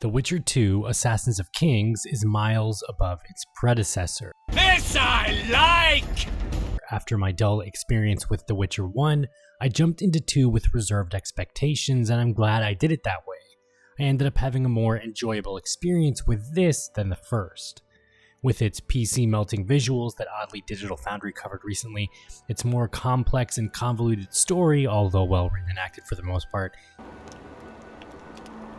The Witcher 2: Assassins of Kings is miles above its predecessor. This I like! After my dull experience with The Witcher 1, I jumped into 2 with reserved expectations, and I'm glad I did it that way. I ended up having a more enjoyable experience with this than the first. With its PC melting visuals that oddly Digital Foundry covered recently, its more complex and convoluted story, although well written and acted for the most part,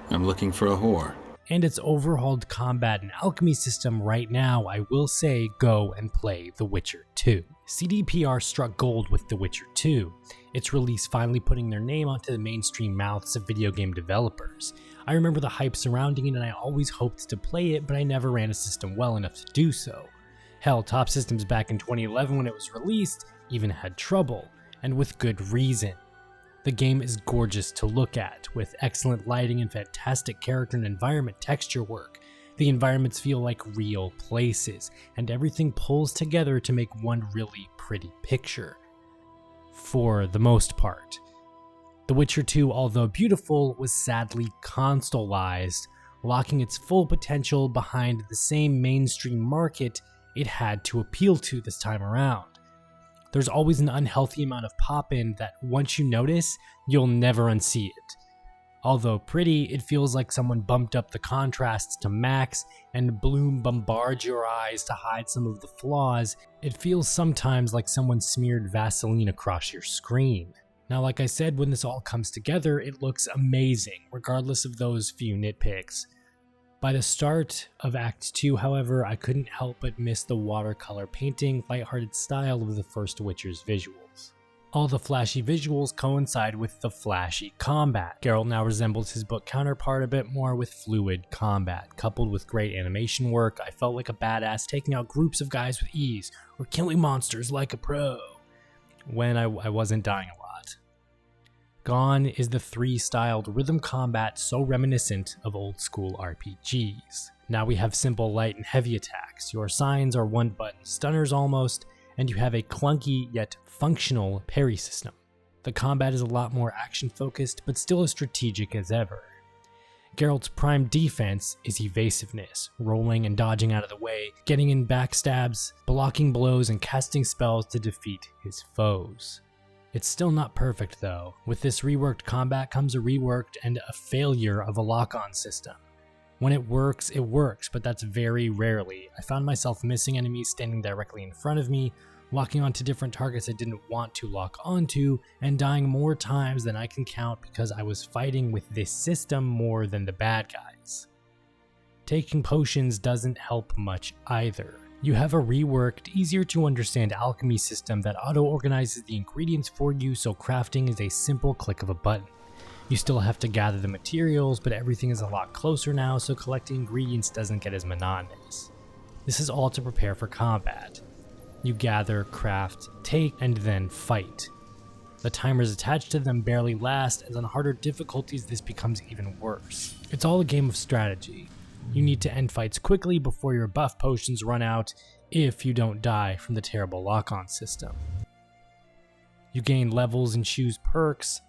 I'm looking for a whore. And its overhauled combat and alchemy system, right now I will say go and play The Witcher 2. CDPR struck gold with The Witcher 2, its release finally putting their name onto the mainstream mouths of video game developers. I remember the hype surrounding it and I always hoped to play it, but I never ran a system well enough to do so. Hell, Top Systems back in 2011 when it was released even had trouble, and with good reason. The game is gorgeous to look at, with excellent lighting and fantastic character and environment texture work. The environments feel like real places, and everything pulls together to make one really pretty picture. For the most part. The Witcher 2, although beautiful, was sadly consoleized, locking its full potential behind the same mainstream market it had to appeal to this time around. There's always an unhealthy amount of pop-in that once you notice, you'll never unsee it. Although pretty, it feels like someone bumped up the contrasts to max and bloom bombards your eyes to hide some of the flaws. It feels sometimes like someone smeared Vaseline across your screen. Now, like I said, when this all comes together, it looks amazing, regardless of those few nitpicks. By the start of Act 2, however, I couldn't help but miss the watercolor painting, lighthearted style of the first Witcher's visuals. All the flashy visuals coincide with the flashy combat. Geralt now resembles his book counterpart a bit more with fluid combat. Coupled with great animation work, I felt like a badass taking out groups of guys with ease, or killing monsters like a pro, when I wasn't dying a lot. Gone is the 3-styled rhythm combat so reminiscent of old school RPGs. Now we have simple light and heavy attacks, your signs are one-button stunners almost, and you have a clunky yet functional parry system. The combat is a lot more action-focused, but still as strategic as ever. Geralt's prime defense is evasiveness, rolling and dodging out of the way, getting in backstabs, blocking blows, and casting spells to defeat his foes. It's still not perfect though. With this reworked combat comes a reworked and a failure of a lock-on system. When it works, but that's very rarely. I found myself missing enemies standing directly in front of me, locking onto different targets I didn't want to lock onto, and dying more times than I can count because I was fighting with this system more than the bad guys. Taking potions doesn't help much either. You have a reworked, easier to understand alchemy system that auto-organizes the ingredients for you, so crafting is a simple click of a button. You still have to gather the materials, but everything is a lot closer now, so collecting ingredients doesn't get as monotonous. This is all to prepare for combat. You gather, craft, take, and then fight. The timers attached to them barely last, and on harder difficulties this becomes even worse. It's all a game of strategy. You need to end fights quickly before your buff potions run out if you don't die from the terrible lock-on system. You gain levels and choose perks,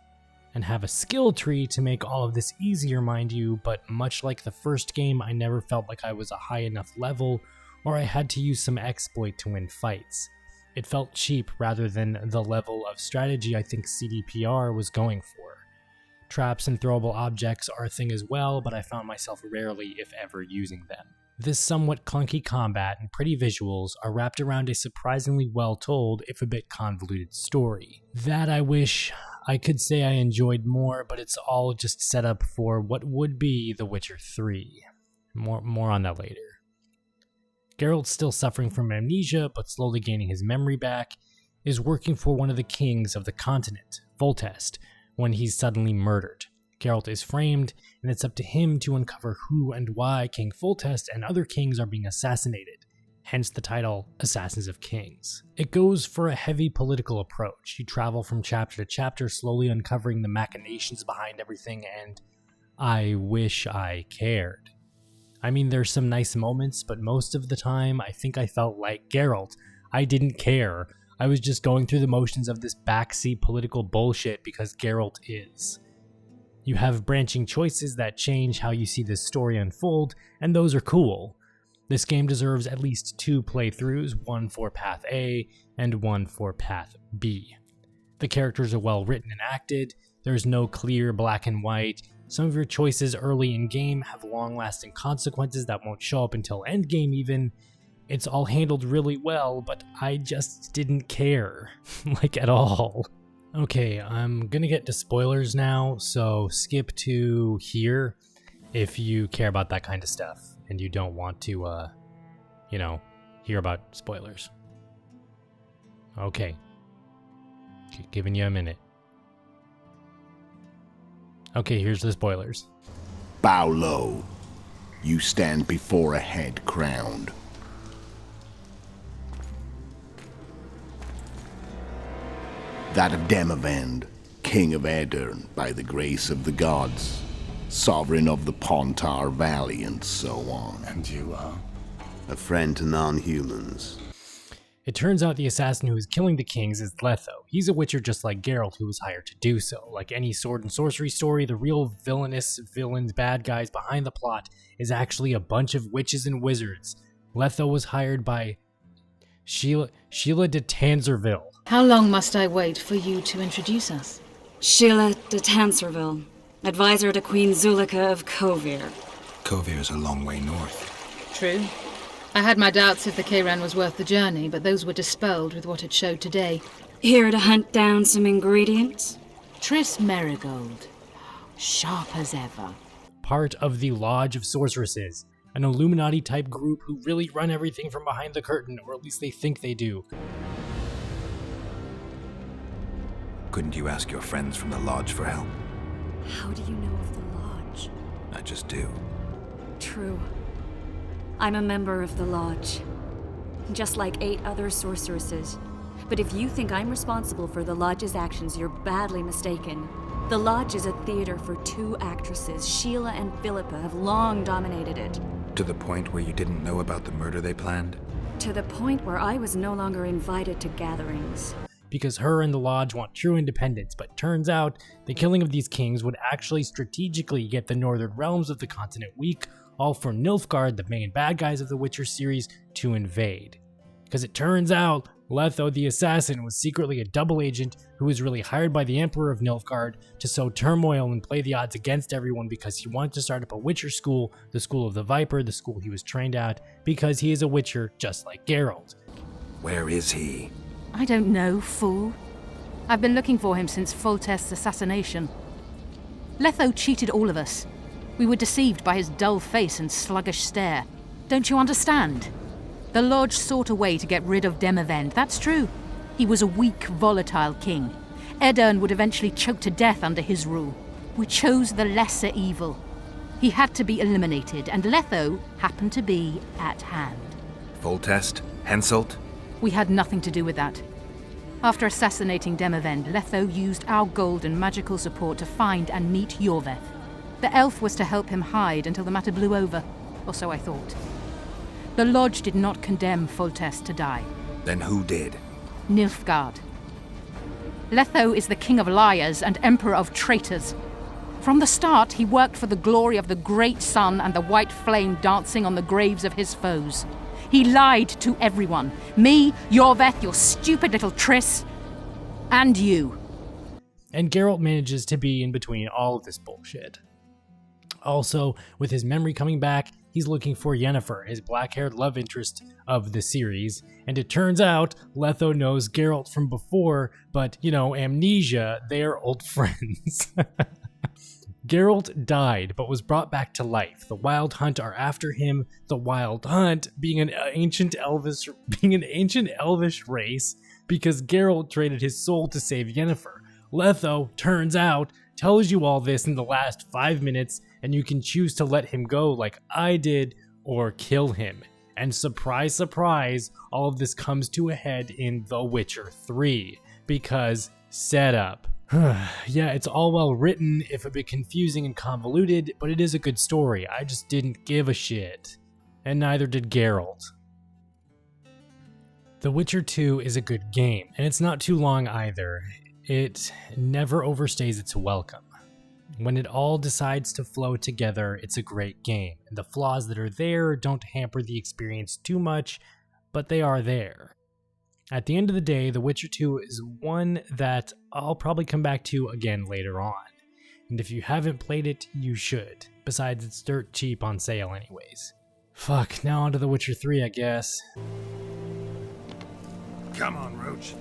and have a skill tree to make all of this easier, mind you, but much like the first game, I never felt like I was a high enough level, or I had to use some exploit to win fights. It felt cheap rather than the level of strategy I think CDPR was going for. Traps and throwable objects are a thing as well, but I found myself rarely, if ever, using them. This somewhat clunky combat and pretty visuals are wrapped around a surprisingly well-told, if a bit convoluted story. That I wish I could say I enjoyed more, but it's all just set up for what would be The Witcher 3. More on that later. Geralt's still suffering from amnesia, but slowly gaining his memory back, is working for one of the kings of the continent, Foltest, when he's suddenly murdered. Geralt is framed, and it's up to him to uncover who and why King Foltest and other kings are being assassinated, hence the title Assassins of Kings. It goes for a heavy political approach. You travel from chapter to chapter, slowly uncovering the machinations behind everything, and I wish I cared. I mean, there's some nice moments, but most of the time, I think I felt like Geralt. I didn't care. I was just going through the motions of this backseat political bullshit because Geralt is. You have branching choices that change how you see this story unfold, and those are cool. This game deserves at least 2 playthroughs, one for Path A and one for Path B. The characters are well written and acted, there's no clear black and white, some of your choices early in game have long lasting consequences that won't show up until endgame even. It's all handled really well, but I just didn't care, like at all. Okay, I'm gonna get to spoilers now, so skip to here if you care about that kind of stuff and you don't want to, hear about spoilers. Okay. Giving you a minute. Okay, here's the spoilers. Bow low. You stand before a head crowned. That of Demavend, king of Aedirn by the grace of the gods, sovereign of the Pontar Valley, and so on. And you are? A friend to non-humans. It turns out the assassin who is killing the kings is Letho. He's a witcher just like Geralt, who was hired to do so. Like any sword and sorcery story, the real villains, bad guys behind the plot is actually a bunch of witches and wizards. Letho was hired by Sheila de Tanzerville. How long must I wait for you to introduce us? Sheila de Tanserville, advisor to Queen Zulika of Kovir. Kovir's a long way north. True. I had my doubts if the Kayran was worth the journey, but those were dispelled with what it showed today. Here to hunt down some ingredients? Triss Merigold. Sharp as ever. Part of the Lodge of Sorceresses, an Illuminati-type group who really run everything from behind the curtain, or at least they think they do. Couldn't you ask your friends from the Lodge for help? How do you know of the Lodge? I just do. True. I'm a member of the Lodge, just like 8 other sorceresses. But if you think I'm responsible for the Lodge's actions, you're badly mistaken. The Lodge is a theater for 2 actresses. Sheila and Philippa have long dominated it. To the point where you didn't know about the murder they planned? To the point where I was no longer invited to gatherings. Because her and the Lodge want true independence, but turns out the killing of these kings would actually strategically get the northern realms of the continent weak, all for Nilfgaard, the main bad guys of the Witcher series, to invade. Because it turns out Letho the assassin was secretly a double agent who was really hired by the Emperor of Nilfgaard to sow turmoil and play the odds against everyone because he wanted to start up a Witcher school, the School of the Viper, the school he was trained at, because he is a Witcher just like Geralt. Where is he? I don't know, fool. I've been looking for him since Foltest's assassination. Letho cheated all of us. We were deceived by his dull face and sluggish stare. Don't you understand? The Lodge sought a way to get rid of Demavend, that's true. He was a weak, volatile king. Aedirn would eventually choke to death under his rule. We chose the lesser evil. He had to be eliminated, and Letho happened to be at hand. Foltest? Henselt? We had nothing to do with that. After assassinating Demavend, Letho used our gold and magical support to find and meet Yorveth. The elf was to help him hide until the matter blew over, or so I thought. The Lodge did not condemn Foltest to die. Then who did? Nilfgaard. Letho is the king of liars and emperor of traitors. From the start, he worked for the glory of the great sun and the white flame dancing on the graves of his foes. He lied to everyone. Me, Yorveth, your stupid little Triss, and you. And Geralt manages to be in between all of this bullshit. Also, with his memory coming back, he's looking for Yennefer, his black-haired love interest of the series, and it turns out Letho knows Geralt from before, but, amnesia, they are old friends. Geralt died, but was brought back to life. The Wild Hunt are after him, the Wild Hunt being an ancient elvish race, because Geralt traded his soul to save Yennefer. Letho, turns out, tells you all this in the last 5 minutes, and you can choose to let him go like I did, or kill him. And surprise, surprise, all of this comes to a head in The Witcher 3, because setup. Yeah, it's all well written, if a bit confusing and convoluted, but it is a good story. I just didn't give a shit. And neither did Geralt. The Witcher 2 is a good game, and it's not too long either. It never overstays its welcome. When it all decides to flow together, it's a great game, and the flaws that are there don't hamper the experience too much, but they are there. At the end of the day, The Witcher 2 is one that I'll probably come back to again later on, and if you haven't played it, you should. Besides, it's dirt cheap on sale anyways. Fuck, now on to The Witcher 3, I guess. Come on, Roach.